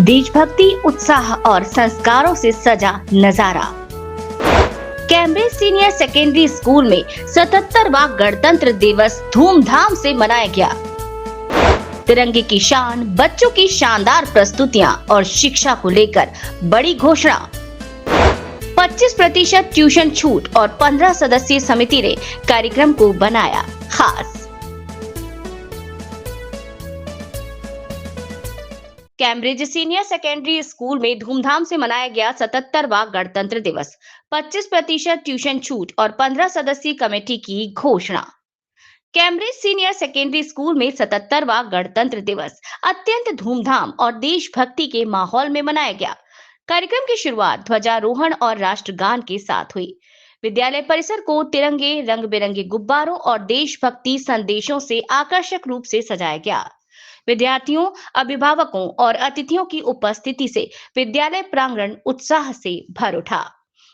देशभक्ति, उत्साह और संस्कारों से सजा नजारा। कैम्ब्रिज सीनियर सेकेंडरी स्कूल में 77वां गणतंत्र दिवस धूमधाम से मनाया गया। तिरंगे की शान, बच्चों की शानदार प्रस्तुतियां और शिक्षा को लेकर बड़ी घोषणा। 25% ट्यूशन छूट और 15 सदस्यीय समिति ने कार्यक्रम को बनाया खास। कैम्ब्रिज सीनियर सेकेंडरी स्कूल में धूमधाम से मनाया गया 77वां गणतंत्र दिवस। 25% ट्यूशन छूट और 15 सदस्यीय कमेटी की घोषणा। कैम्ब्रिज सीनियर सेकेंडरी स्कूल में 77वां गणतंत्र दिवस अत्यंत धूमधाम और देशभक्ति के माहौल में मनाया गया। कार्यक्रम की शुरुआत ध्वजारोहण और राष्ट्रगान के साथ हुई। विद्यालय परिसर को तिरंगे, रंग बिरंगे गुब्बारों और देशभक्ति संदेशों से आकर्षक रूप से सजाया गया। विद्यार्थियों, अभिभावकों और अतिथियों की उपस्थिति से विद्यालय प्रांगण उत्साह से भर उठा।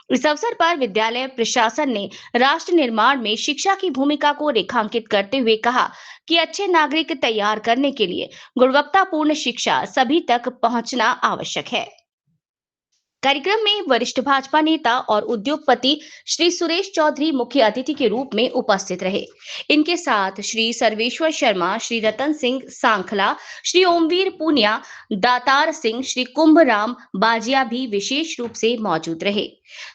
इस अवसर पर विद्यालय प्रशासन ने राष्ट्र निर्माण में शिक्षा की भूमिका को रेखांकित करते हुए कहा कि अच्छे नागरिक तैयार करने के लिए गुणवत्तापूर्ण शिक्षा सभी तक पहुंचना आवश्यक है। कार्यक्रम में वरिष्ठ भाजपा नेता और उद्योगपति श्री सुरेश चौधरी मुख्य अतिथि के रूप में उपस्थित रहे। इनके साथ श्री सर्वेश्वर शर्मा, श्री रतन सिंह सांखला, श्री ओमवीर पूनिया, दातार सिंह, श्री कुंभराम बाजिया भी विशेष रूप से मौजूद रहे।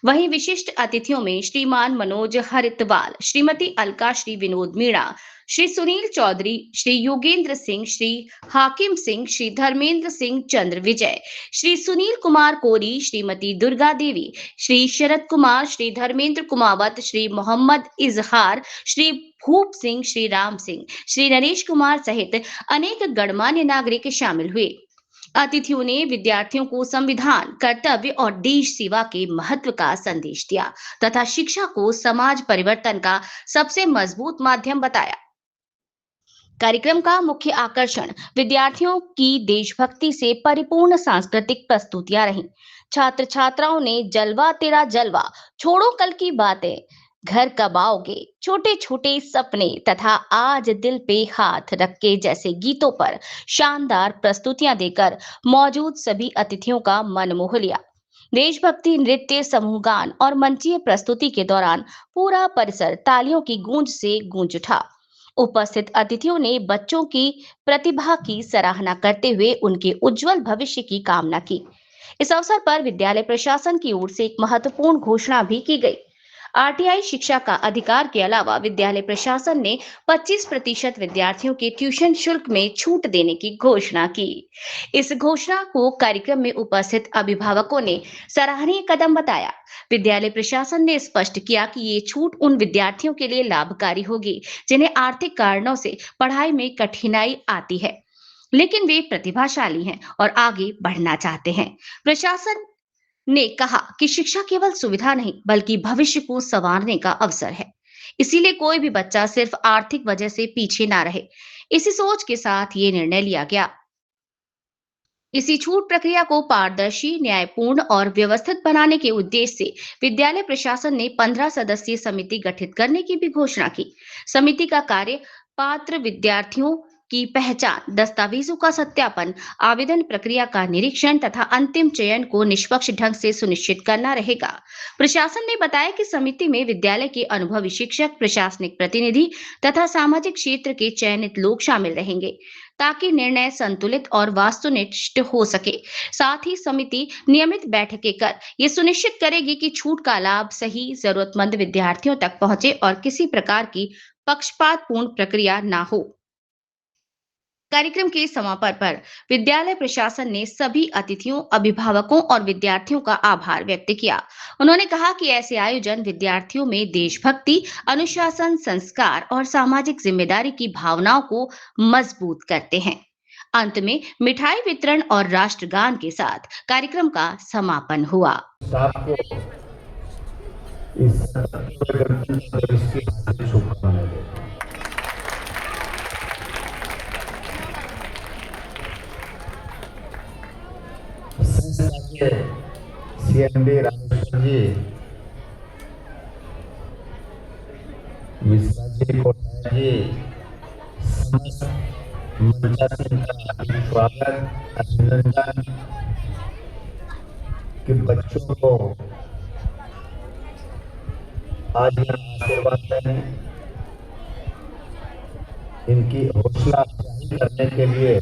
वहीं विशिष्ट अतिथियों में श्रीमान मनोज हरितवाल, श्रीमती अलका, श्री विनोद मीणा, श्री सुनील चौधरी, श्री योगेंद्र सिंह, श्री हाकिम सिंह, श्री धर्मेंद्र सिंह चंद्र विजय, श्री सुनील कुमार कोरी, श्रीमती दुर्गा देवी, श्री शरद कुमार, श्री धर्मेंद्र कुमावत, श्री मोहम्मद इजहार, श्री भूप सिंह, श्री राम सिंह, श्री नरेश कुमार सहित अनेक गणमान्य नागरिक शामिल हुए। अतिथियों ने विद्यार्थियों को संविधान, कर्तव्य और देश सेवा के महत्व का संदेश दिया तथा शिक्षा को समाज परिवर्तन का सबसे मजबूत माध्यम बताया। कार्यक्रम का मुख्य आकर्षण विद्यार्थियों की देशभक्ति से परिपूर्ण सांस्कृतिक प्रस्तुतियां रहीं। छात्र छात्राओं ने जलवा तेरा जलवा, छोड़ो कल की बातें, घर कब आओगे, छोटे छोटे सपने तथा आज दिल पे हाथ रख के जैसे गीतों पर शानदार प्रस्तुतियां देकर मौजूद सभी अतिथियों का मन मोह लिया। देशभक्ति नृत्य, समूह गान और मंचीय प्रस्तुति के दौरान पूरा परिसर तालियों की गूंज से गूंज उठा। उपस्थित अतिथियों ने बच्चों की प्रतिभा की सराहना करते हुए उनके उज्जवल भविष्य की कामना की। इस अवसर पर विद्यालय प्रशासन की ओर से एक महत्वपूर्ण घोषणा भी की गई। आरटीआई शिक्षा का अधिकार के अलावा विद्यालय प्रशासन ने 25% विद्यार्थियों के ट्यूशन शुल्क में छूट देने की घोषणा की। इस घोषणा को कार्यक्रम में उपस्थित अभिभावकों ने सराहनीय कदम बताया। विद्यालय प्रशासन ने स्पष्ट किया कि ये छूट उन विद्यार्थियों के लिए लाभकारी होगी जिन्हें आर्थिक कारणों से पढ़ाई में कठिनाई आती है, लेकिन वे प्रतिभाशाली हैं और आगे बढ़ना चाहते हैं। प्रशासन ने कहा कि शिक्षा केवल सुविधा नहीं बल्कि भविष्य को संवारने का अवसर है। इसीलिए कोई भी बच्चा सिर्फ आर्थिक वजह से पीछे ना रहे, इसी सोच के साथ ये निर्णय लिया गया। इसी छूट प्रक्रिया को पारदर्शी, न्यायपूर्ण और व्यवस्थित बनाने के उद्देश्य से विद्यालय प्रशासन ने 15 सदस्यीय समिति गठित करने की भी घोषणा की। समिति का कार्य पात्र विद्यार्थियों की पहचान, दस्तावेजों का सत्यापन, आवेदन प्रक्रिया का निरीक्षण तथा अंतिम चयन को निष्पक्ष ढंग से सुनिश्चित करना रहेगा। प्रशासन ने बताया कि समिति में विद्यालय के अनुभवी शिक्षक, प्रशासनिक प्रतिनिधि तथा सामाजिक क्षेत्र के चयनित लोग शामिल रहेंगे ताकि निर्णय संतुलित और वस्तुनिष्ठ हो सके। साथ ही समिति नियमित बैठकें कर ये सुनिश्चित करेगी कि छूट का लाभ सही जरूरतमंद विद्यार्थियों तक पहुंचे और किसी प्रकार की पक्षपातपूर्ण प्रक्रिया न हो। कार्यक्रम के समापन पर विद्यालय प्रशासन ने सभी अतिथियों, अभिभावकों और विद्यार्थियों का आभार व्यक्त किया। उन्होंने कहा कि ऐसे आयोजन विद्यार्थियों में देशभक्ति, अनुशासन, संस्कार और सामाजिक जिम्मेदारी की भावनाओं को मजबूत करते हैं। अंत में मिठाई वितरण और राष्ट्रगान के साथ कार्यक्रम का समापन हुआ। सीएमडी रामेश्वर जी, विश्वजीत कोठारी जी, समस्त मंचासीन का हार्दिक स्वागत, अभिनंदन कि बच्चों को आज यहाँ आशीर्वाद देने, इनकी हौसला अफजाई करने के लिए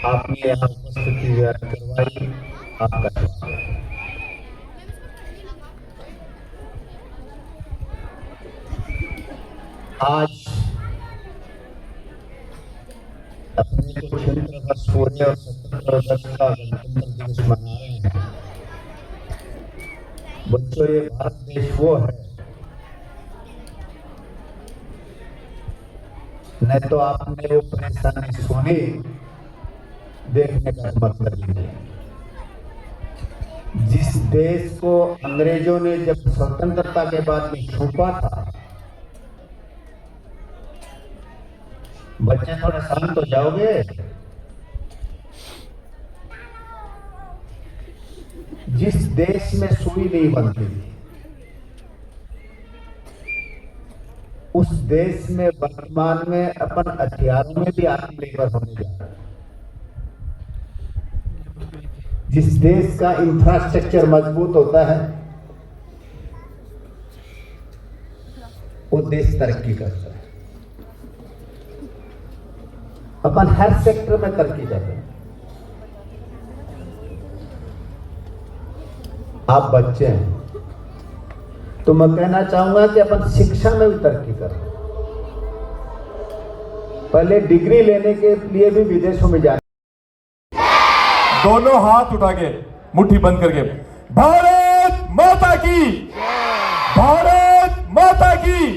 आपने यहाँ उपस्थिति व्यक्त करवाई। आपका स्वागत है। आज अपने को 76 वर्ष पूरे और 77 वर्ष का गणतंत्र दिवस मना रहे हैं। बच्चों, ये भारत देश वो है, न तो आपने वो परेशानी सुनी, देखने का मतलब लीजिए। जिस देश को अंग्रेजों ने जब स्वतंत्रता के बाद में छुपा था, बच्चे थोड़ा शांत हो जाओगे। जिस देश में सुई नहीं बनती थी, उस देश में वर्तमान में अपन हथियारों में भी आत्मनिर्भर होने जा रहे हैं। जिस देश का इंफ्रास्ट्रक्चर मजबूत होता है, वो देश तरक्की करता है। अपन हर सेक्टर में तरक्की करते हैं। आप बच्चे हैं तो मैं कहना चाहूंगा कि अपन शिक्षा में भी तरक्की करें। पहले डिग्री लेने के लिए भी विदेशों में जाना। दोनों हाथ उठा के मुट्ठी बंद करके भारत माता की, भारत माता की,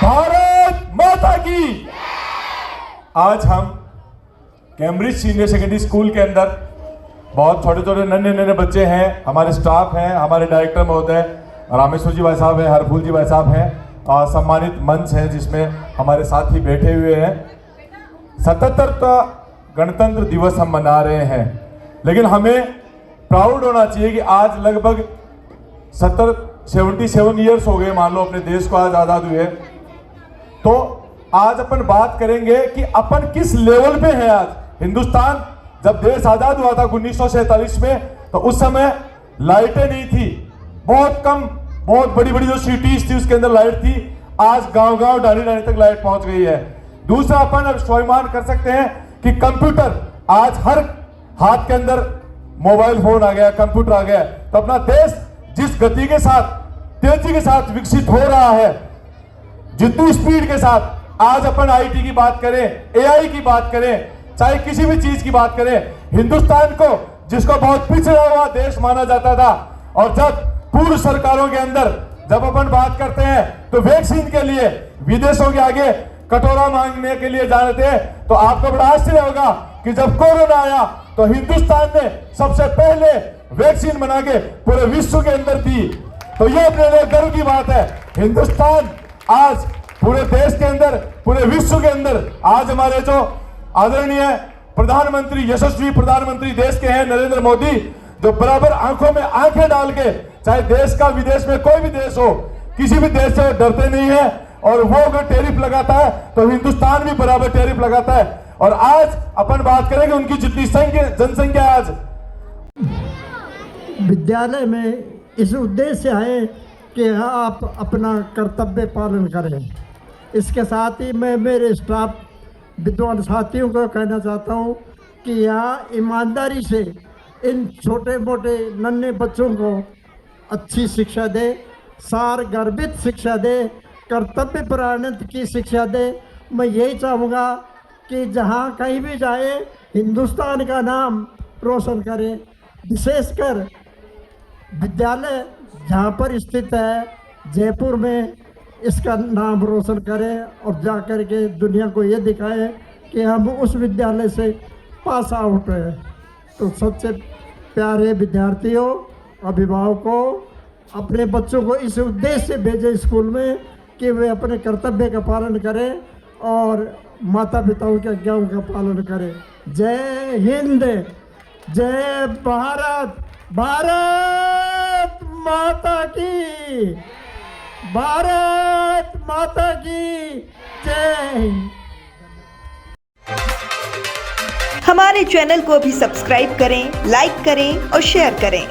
भारत माता की। आज हम कैम्ब्रिज सीनियर सेकेंडरी स्कूल के अंदर बहुत छोटे छोटे नन्हे नन्हे बच्चे हैं, हमारे स्टाफ हैं, हमारे डायरेक्टर महोदय रामेश्वर जी भाई साहब हैं, हरफूल जी भाई साहब हैं, और सम्मानित मंच है जिसमें हमारे साथी बैठे हुए हैं। 77वां गणतंत्र दिवस हम मना रहे हैं, लेकिन हमें प्राउड होना चाहिए कि आज लगभग 77 ईयर्स हो गए, मान लो अपने देश को आज आज़ाद हुए। तो आज अपन बात करेंगे कि अपन किस लेवल पे है। आज हिंदुस्तान जब देश आज़ाद हुआ था 1947 में, तो उस समय लाइटें नहीं थी, बहुत कम, बहुत बड़ी बड़ी जो सिटीज थी उसके अंदर लाइट थी। आज गांव गांव डाली डाली तक लाइट पहुंच गई है। दूसरा, अपन अब स्वाभिमान कर सकते हैं कि कंप्यूटर, आज हर हाथ के अंदर मोबाइल फोन आ गया, कंप्यूटर आ गया। तो अपना देश जिस गति के साथ, तेजी के साथ विकसित हो रहा है, जितनी स्पीड के साथ, आज अपन आईटी की बात करें, एआई की बात करें, चाहे किसी भी चीज की बात करें, हिंदुस्तान को जिसको बहुत पिछड़ा हुआ देश माना जाता था, और जब पूर्व सरकारों के अंदर जब अपन बात करते हैं तो वैक्सीन के लिए विदेशों के आगे कटोरा मांगने के लिए जा रहे थे, तो आपको बड़ा आश्चर्य होगा कि जब कोरोना आया तो हिंदुस्तान ने सबसे पहले वैक्सीन बना के पूरे विश्व के अंदर दी। तो ये अपने लिए गर्व की बात है। हिंदुस्तान आज पूरे देश के अंदर, पूरे विश्व के अंदर, आज हमारे जो आदरणीय प्रधानमंत्री, यशस्वी प्रधानमंत्री देश के हैं नरेंद्र मोदी, जो बराबर आंखों में आंखें डाल के, चाहे देश का विदेश में कोई भी देश हो, किसी भी देश से डरते नहीं है, और वो अगर टैरिफ लगाता है तो हिंदुस्तान भी बराबर टैरिफ लगाता है। और आज अपन बात करेंगे उनकी जितनी जनसंख्या आज विद्यालय में इस उद्देश्य से आए कि आप अपना कर्तव्य पालन करें। इसके साथ ही मैं मेरे स्टाफ विद्वान साथियों को कहना चाहता हूँ कि यहाँ ईमानदारी से इन छोटे मोटे नन्हे बच्चों को अच्छी शिक्षा दे, सार गर्भित शिक्षा दे, कर्तव्य परायणता की शिक्षा दे। मैं यही चाहूँगा कि जहाँ कहीं भी जाए हिंदुस्तान का नाम रोशन करें। विशेषकर विद्यालय जहाँ पर स्थित है जयपुर में, इसका नाम रोशन करें और जा कर के दुनिया को ये दिखाएं कि हम उस विद्यालय से पास आउट हैं। तो सबसे प्यारे विद्यार्थियों, अभिभावकों, अपने बच्चों को इस उद्देश्य से भेजें स्कूल में कि वे अपने कर्तव्य का पालन करें और माता पिताओं की आज्ञाओं का पालन करें। जय हिंद, जय भारत, भारत माता की, भारत माता की जय हिंद। हमारे चैनल को भी सब्सक्राइब करें, लाइक करें और शेयर करें।